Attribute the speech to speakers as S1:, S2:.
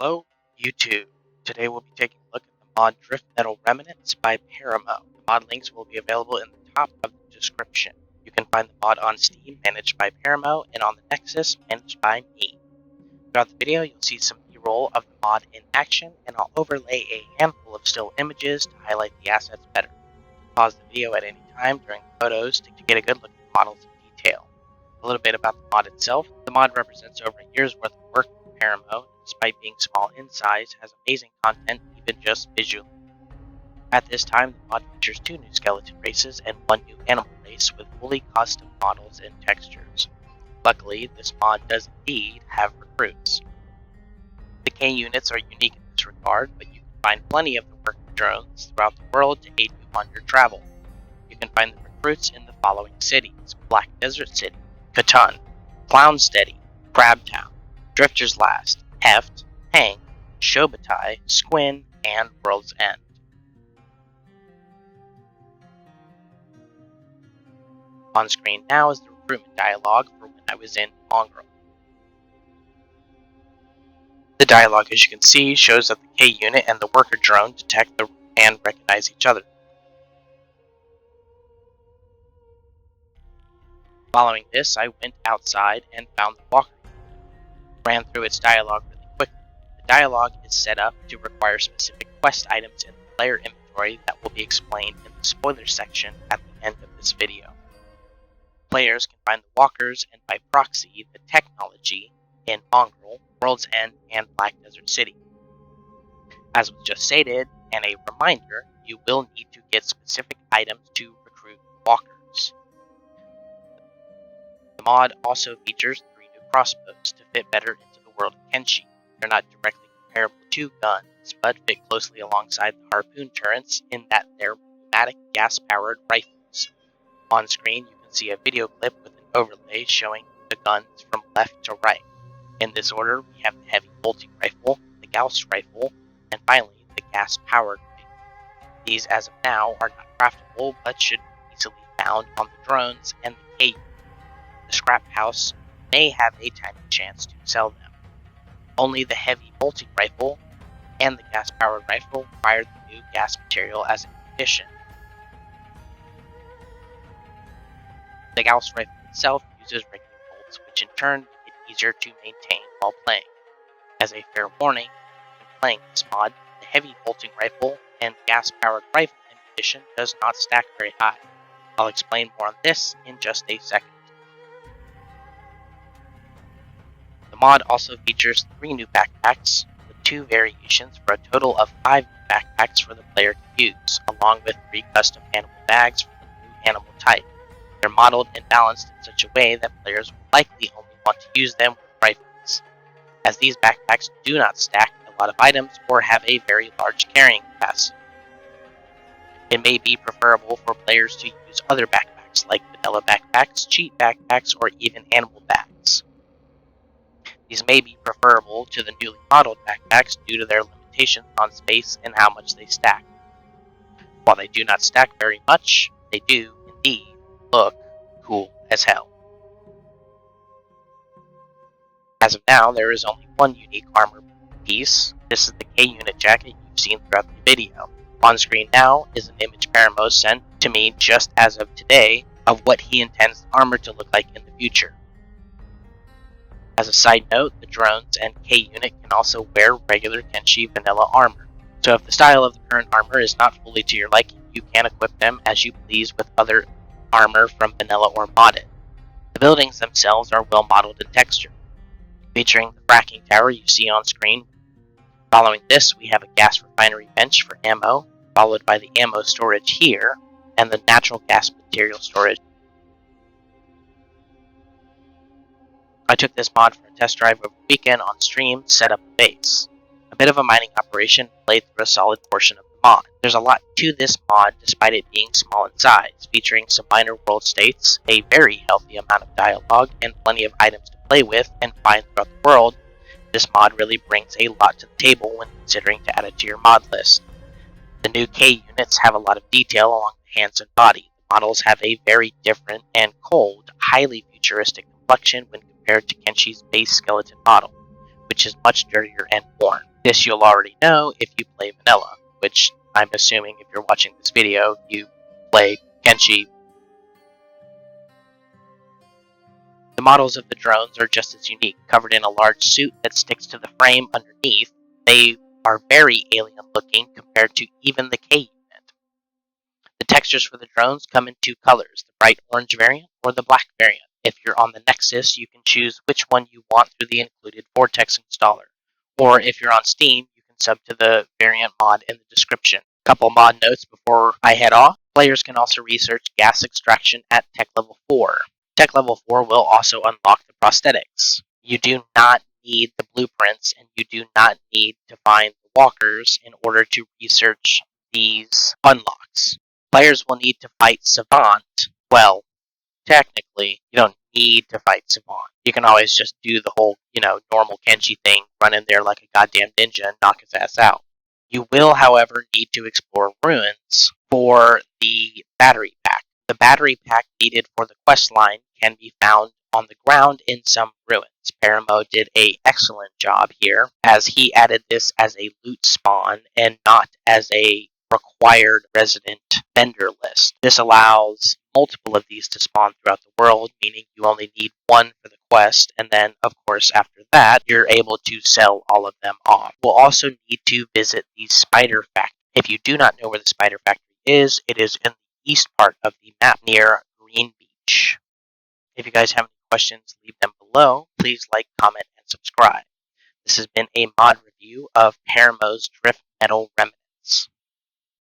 S1: Hello, YouTube. Today we'll be taking a look at the mod Driftmetal Remnants by Paramo. The mod links will be available in the top of the description. You can find the mod on Steam, managed by Paramo, and on the Nexus, managed by me. Throughout the video, you'll see some B-roll of the mod in action, and I'll overlay a handful of still images to highlight the assets better. Pause the video at any time during the photos to get a good look at the models in detail. A little bit about the mod itself. The mod represents over a year's worth of work from Paramo. Despite being small in size, has amazing content even just visually. At this time, the mod features 2 new skeleton races and 1 new animal race with fully custom models and textures. Luckily, this mod does indeed have recruits. The K units are unique in this regard, but you can find plenty of the worker drones throughout the world to aid you on your travel. You can find the recruits in the following cities: Black Desert City, Catan, Clownsteady, Crabtown, Drifter's Last, Heft, Hang, Shobatai, Squin, and World's End. On screen now is the recruitment dialogue for when I was in Mongrel. The dialogue, as you can see, shows that the K unit and the worker drone detect and recognize each other. Following this, I went outside and found the walker. Ran through its dialogue really quickly. The dialogue is set up to require specific quest items in the player inventory that will be explained in the spoiler section at the end of this video. Players can find the walkers and by proxy the technology in Mongrel, World's End, and Black Desert City. As was just stated, and a reminder, you will need to get specific items to recruit walkers. The mod also features 3 new crossbows to fit better into the world of Kenshi. They're not directly comparable to guns, but fit closely alongside the harpoon turrets in that they're pneumatic gas-powered rifles. On screen, you can see a video clip with an overlay showing the guns from left to right. In this order, we have the heavy bolting rifle, the Gauss rifle, and finally the gas-powered rifle. These, as of now, are not craftable, but should be easily found on the drones and the K unit. The scrap house may have a tiny chance to sell them. Only the heavy bolting rifle and the gas-powered rifle require the new gas material as an addition. The Gauss rifle itself uses regular bolts, which in turn make it easier to maintain while playing. As a fair warning, when playing this mod, the heavy bolting rifle and gas-powered rifle ammunition does not stack very high. I'll explain more on this in just a second. The mod also features 3 new backpacks, with 2 variations for a total of 5 new backpacks for the player to use, along with 3 custom animal bags for the new animal type. They're modeled and balanced in such a way that players will likely only want to use them with rifles, as these backpacks do not stack a lot of items or have a very large carrying capacity. It may be preferable for players to use other backpacks like vanilla backpacks, cheat backpacks, or even animal bags. These may be preferable to the newly modeled backpacks due to their limitations on space and how much they stack. While they do not stack very much, they do, indeed, look cool as hell. As of now, there is only 1 unique armor piece. This is the K unit jacket you've seen throughout the video. On screen now is an image Paramo sent to me just as of today of what he intends the armor to look like in the future. As a side note, the drones and K unit can also wear regular Kenshi vanilla armor. So if the style of the current armor is not fully to your liking, you can equip them as you please with other armor from vanilla or modded. The buildings themselves are well modeled and textured, featuring the fracking tower you see on screen. Following this, we have a gas refinery bench for ammo, followed by the ammo storage here, and the natural gas material storage. I took this mod for a test drive over the weekend on stream to set up a base. A bit of a mining operation played through a solid portion of the mod. There's a lot to this mod despite it being small in size, featuring some minor world states, a very healthy amount of dialogue, and plenty of items to play with and find throughout the world. This mod really brings a lot to the table when considering to add it to your mod list. The new K units have a lot of detail along the hands and body. The models have a very different and cold, highly futuristic complexion when compared to Kenshi's base skeleton model, which is much dirtier and worn. This you'll already know if you play vanilla, which I'm assuming if you're watching this video, you play Kenshi. The models of the drones are just as unique, covered in a large suit that sticks to the frame underneath. They are very alien looking compared to even the K unit. The textures for the drones come in two colors, the bright orange variant or the black variant. If you're on the Nexus, you can choose which one you want through the included Vortex installer. Or if you're on Steam, you can sub to the variant mod in the description. Couple mod notes before I head off. Players can also research gas extraction at Tech Level 4. Tech Level 4 will also unlock the prosthetics. You do not need the blueprints, and you do not need to find the walkers in order to research these unlocks. Players will need to fight Savant. Well, technically, you don't need to fight Savant. You can always just do the whole, normal Kenshi thing, run in there like a goddamn ninja and knock his ass out. You will, however, need to explore ruins for the battery pack. The battery pack needed for the quest line can be found on the ground in some ruins. Paramo did an excellent job here, as he added this as a loot spawn and not as a required resident vendor list. This allows multiple of these to spawn throughout the world, meaning you only need one for the quest, and then, of course, after that, you're able to sell all of them off. We'll also need to visit the Spider Factory. If you do not know where the Spider Factory is, it is in the east part of the map near Green Beach. If you guys have any questions, leave them below. Please like, comment, and subscribe. This has been a mod review of Paramo's Driftmetal Remnants.